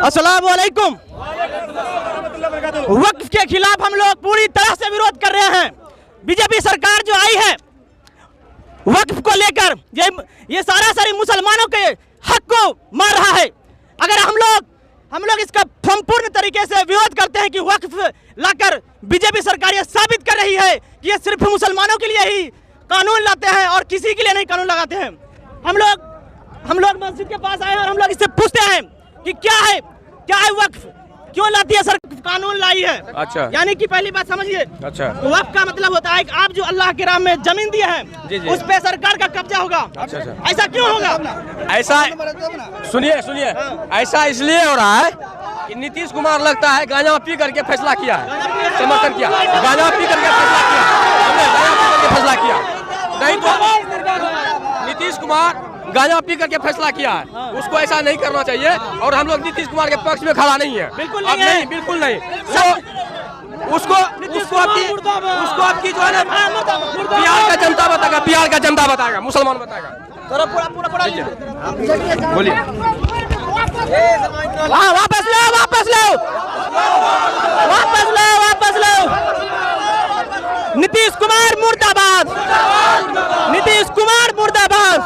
अस्सलाम वालेकुम। वक्फ के खिलाफ हम लोग पूरी तरह से विरोध कर रहे हैं। बीजेपी सरकार जो आई है वक्फ को लेकर ये सारी मुसलमानों के हक को मार रहा है। अगर हम लोग इसका संपूर्ण तरीके से विरोध करते हैं कि वक्फ लाकर बीजेपी सरकार ये साबित कर रही है कि ये सिर्फ मुसलमानों के लिए ही कानून लाते हैं और किसी के लिए नहीं कानून लगाते हैं। हम लोग मस्जिद के पास आए हैं और हम लोग इससे पूछते हैं कि क्या है वक्फ, क्यों लाती है सर कानून लाई है। अच्छा, यानी कि पहली बात समझिए। अच्छा, वक्फ का मतलब होता है कि आप जो अल्लाह के राह में जमीन दिए हैं उस पे सरकार का कब्जा होगा। अच्छा, ऐसा क्यों होगा? ऐसा सुनिए ऐसा इसलिए हो रहा है कि नीतीश कुमार लगता है गांजा पी करके फैसला किया है, समर्थन किया, गांजा पी करके फैसला किया, नहीं तो नीतीश कुमार गांजा पी करके फैसला किया है। उसको ऐसा नहीं करना चाहिए और हम लोग नीतीश कुमार के पक्ष में खड़ा नहीं है। बिल्कुल नहीं, बिल्कुल नहीं। उसको आपकी जो है ना बिहार का जनता बताएगा, बिहार का जनता बताएगा, मुसलमान बताएगा। बोलिए। वापस लो। नीतीश कुमार मुर्दाबाद, नीतीश कुमार मुर्दाबाद,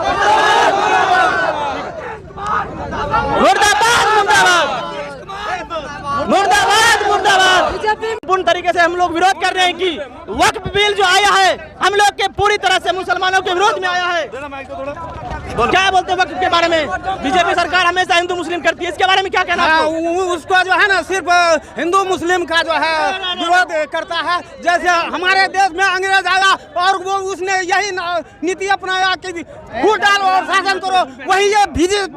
पूर्ण तरीके से हम लोग विरोध कर रहे हैं कि वक्फ बिल जो आया है हम लोग के पूरी तरह से मुसलमानों के विरोध में आया है। क्या बोलते हैं वक्फ के बारे में? बीजेपी सरकार हमेशा हिंदू मुस्लिम करती है, इसके बारे में क्या कहना है? उसको जो है ना सिर्फ हिंदू मुस्लिम का जो है विरोध करता है। जैसे हमारे देश में अंग्रेज आया और वो उसने यही नीति अपनाया कि फूट डालो और शासन करो, वही ये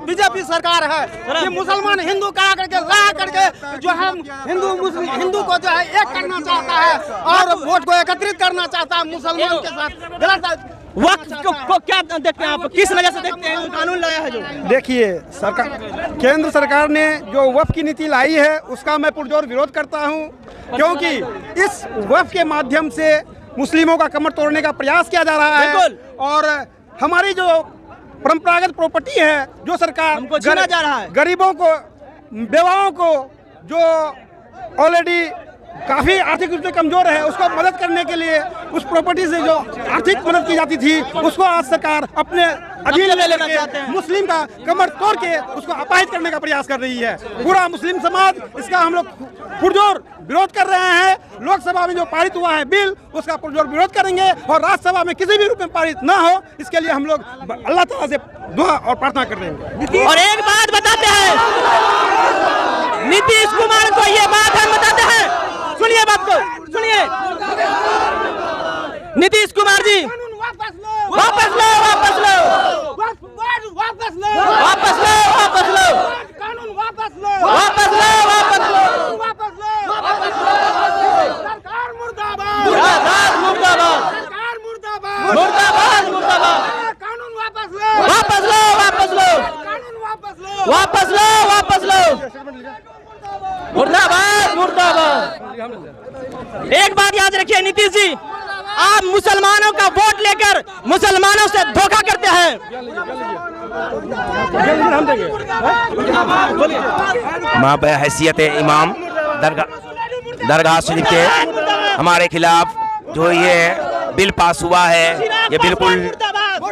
बीजेपी सरकार है। ये मुसलमान हिंदू करा करके ला करके जो है हिंदू को जो है एक करना चाहता है और वोट को एकत्रित करना चाहता है मुसलमान के साथ। गलत वक्फ को क्या देखते हैं आप, किस वजह से देखते हैं कानून लाया है? जो देखिए सरकार, केंद्र सरकार ने जो वक्फ की नीति लाई है उसका मैं पुरजोर विरोध करता हूं, क्योंकि इस वक्फ के माध्यम से मुस्लिमों का कमर तोड़ने का प्रयास किया जा रहा है और हमारी जो परंपरागत प्रॉपर्टी है जो सरकार छीना जा रहा है, गरीबों को, बेवाओं को जो ऑलरेडी काफी आर्थिक रूप से कमजोर है उसको मदद करने के लिए उस प्रॉपर्टी से जो आर्थिक मदद की जाती थी उसको आज सरकार अपने अधीन ले लेना चाहते हैं। मुस्लिम का कमर तोड़ के उसको अपाहिज करने का प्रयास कर रही है पूरा मुस्लिम समाज। इसका हम लोग पुरजोर विरोध कर रहे हैं। लोकसभा में जो पारित हुआ है बिल उसका पुरजोर विरोध करेंगे और राज्यसभा में किसी भी रूप में पारित न हो इसके लिए हम लोग अल्लाह ताला से दुआ और प्रार्थना कर रहे हैं। और एक बात बताते हैं, नीतीश कुमार को ये बात हम बताते हैं, सुनिए बात को, सुनिए। नीतीश कुमार जी वापस लो, वापस लो, वापस लो, वापस लो, वापस लो, वापस लो, कानून वापस लो, वापस लो, वापस लो, वापस लो, वापस लो। सरकार मुर्दाबाद, मुर्दाबाद, सरकार मुर्दाबाद, मुर्दाबाद, मुर्दाबाद। कानून वापस लो, वापस लो, वापस लो, कानून वापस लो, वापस लो, वापस लो, मुर्दाबाद, मुर्दाबाद। एक बात याद रखिए नीतीश जी, आप मुसलमानों का वोट लेकर मुसलमानों से धोखा करते हैं। मैं बहैसियत इमाम दरगाह शरीफ के हमारे खिलाफ जो ये बिल पास हुआ है ये बिल्कुल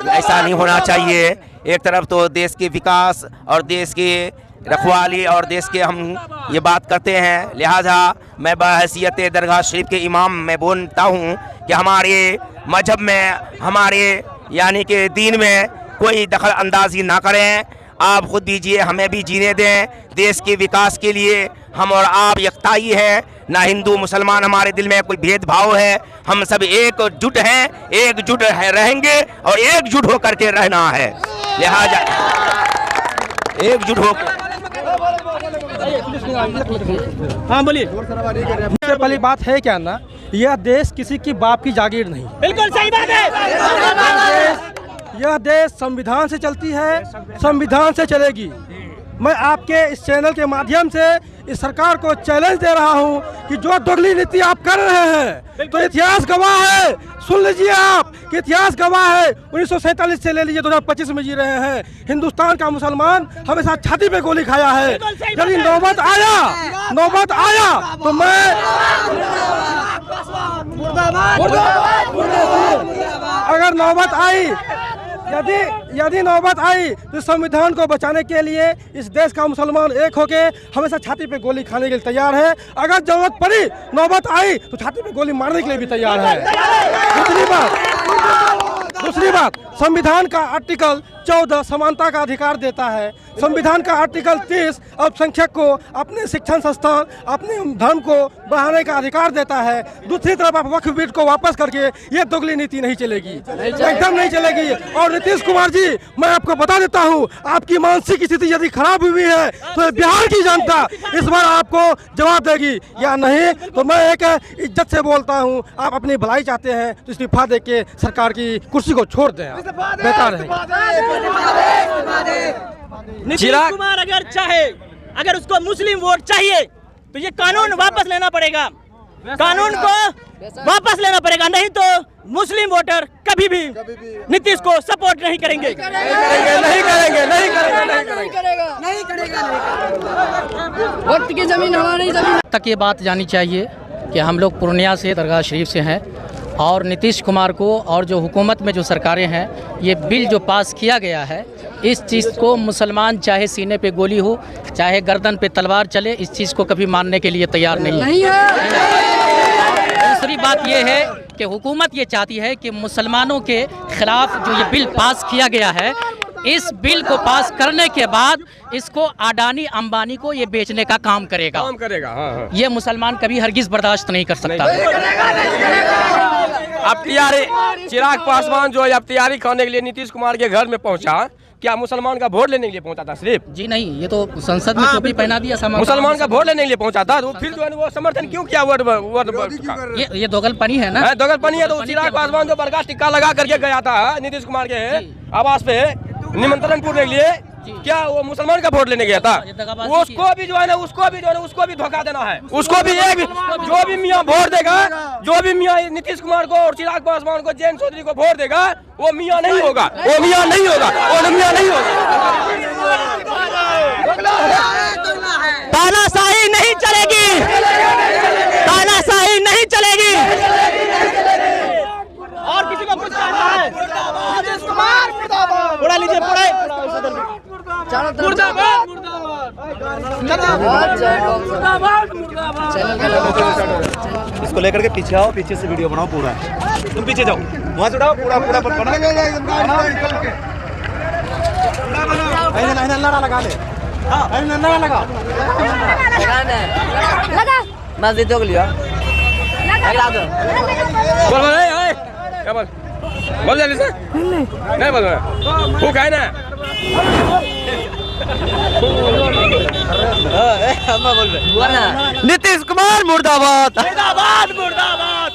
ऐसा नहीं होना चाहिए। एक तरफ तो देश के विकास और देश के रखवाली और देश के हम ये बात करते हैं, लिहाजा मैं बहैसियत दरगाह शरीफ के इमाम मैं बोलता हूँ कि हमारे मजहब में, हमारे यानी कि दीन में कोई दखल अंदाजी ना करें। आप खुद दीजिए, हमें भी जीने दें। देश के विकास के लिए हम और आप यकताई है, ना हिंदू मुसलमान हमारे दिल में कोई भेदभाव है। हम सब एकजुट हैं, एकजुट रहेंगे और एकजुट होकर के रहना है। लिहाजा एकजुट होकर। हाँ बोलिए। सबसे पहली बात है क्या ना, यह देश किसी की बाप की जागीर नहीं। बिल्कुल सही बात है। यह देश संविधान से चलती है, संविधान से चलेगी। मैं आपके इस चैनल के माध्यम से इस सरकार को चैलेंज दे रहा हूं कि जो दोगली नीति आप कर रहे हैं तो इतिहास गवाह है, सुन लीजिए आप कि इतिहास गवाह है। 1947 से ले लीजिए 2025 में जी रहे हैं। हिंदुस्तान का मुसलमान हमेशा छाती पे गोली खाया है। यदि नौबत आया तो मैं अगर नौबत आई यदि नौबत आई तो संविधान को बचाने के लिए इस देश का मुसलमान एक होके हमेशा छाती पे गोली खाने के लिए तैयार है। अगर जरूरत पड़ी नौबत आई तो छाती पे गोली मारने के लिए भी तैयार है। दूसरी बात संविधान का आर्टिकल 14 समानता का अधिकार देता है। संविधान का आर्टिकल 30 अल्पसंख्यक को अपने शिक्षण संस्थान अपने धर्म को बढ़ाने का अधिकार देता है। दूसरी तरफ आप वक्फ बिल को वापस करके ये दोगली नीति नहीं चलेगी, एकदम नहीं चलेगी। और नीतीश कुमार जी, मैं आपको बता देता हूँ, आपकी मानसिक स्थिति यदि खराब हुई है तो बिहार की जनता इस बार आपको जवाब देगी या नहीं। तो मैं एक इज्जत से बोलता हूँ, आप अपनी भलाई चाहते हैं तो इस्तीफा दे के सरकार की कुर्सी को छोड़ दें, बेकार है। नीतीश कुमार अगर उसको मुस्लिम वोट चाहिए तो ये कानून वापस लेना पड़ेगा, कानून को वापस लेना पड़ेगा, नहीं तो मुस्लिम वोटर कभी भी नीतीश को सपोर्ट नहीं करेंगे। वक्त की जमीन हमारी जमीन तक ये बात जानी चाहिए कि हम लोग पूर्णिया से दरगाह शरीफ से हैं और नीतीश कुमार को और जो हुकूमत में जो सरकारें हैं, ये बिल जो पास किया गया है, इस चीज़ को मुसलमान चाहे सीने पे गोली हो चाहे गर्दन पे तलवार चले, इस चीज़ को कभी मानने के लिए तैयार नहीं है। दूसरी बात ये है कि हुकूमत ये चाहती है कि मुसलमानों के खिलाफ जो ये बिल पास किया गया है, इस बिल को पास करने के बाद इसको अडानी अंबानी को ये बेचने का काम करेगा। हाँ। ये मुसलमान कभी हरगिज बर्दाश्त नहीं कर सकता। अब चिराग पासवान जो है अब तैयारी करने के लिए नीतीश कुमार के घर में पहुंचा, क्या मुसलमान का वोट लेने के लिए पहुंचा था सिर्फ? जी नहीं, ये तो संसद में टोपी पहना दिया, मुसलमान का वोट लेने के लिए पहुंचा था। तो फिर जो है वो समर्थन क्यों किया वोट? ये दोगलपनी है ना, दोगलपनी है। तो चिराग पासवान जो बरगाह टिक्का लगा करके गया था नीतीश कुमार के आवास पे निमंत्रण पूरने के लिए, क्या वो मुसलमान का वोट लेने गया था? उसको भी जो है ना उसको भी धोखा देना है। उसको भी जो भी मियाँ वोट देगा, जो भी मियाँ नीतीश कुमार को और चिराग पासवान को जैन चौधरी को वोट देगा, वो मियाँ नहीं होगा। तानाशाही नहीं चलेगी, तानाशाही नहीं चलेगी। और किसी को कुछ कहना है? उड़ा लीजिए, इसको लेकर के पीछे आओ, पीछे से वीडियो बनाओ पूरा। तुम पीछे जाओ, वहाँ से उठाओ पूरा लगा ले। लगा मस्जिद हो लिया बोल जल्दी से, नहीं बोल भूख है ना। नीतीश कुमार मुर्दाबाद, मुर्दाबाद, मुर्दाबाद।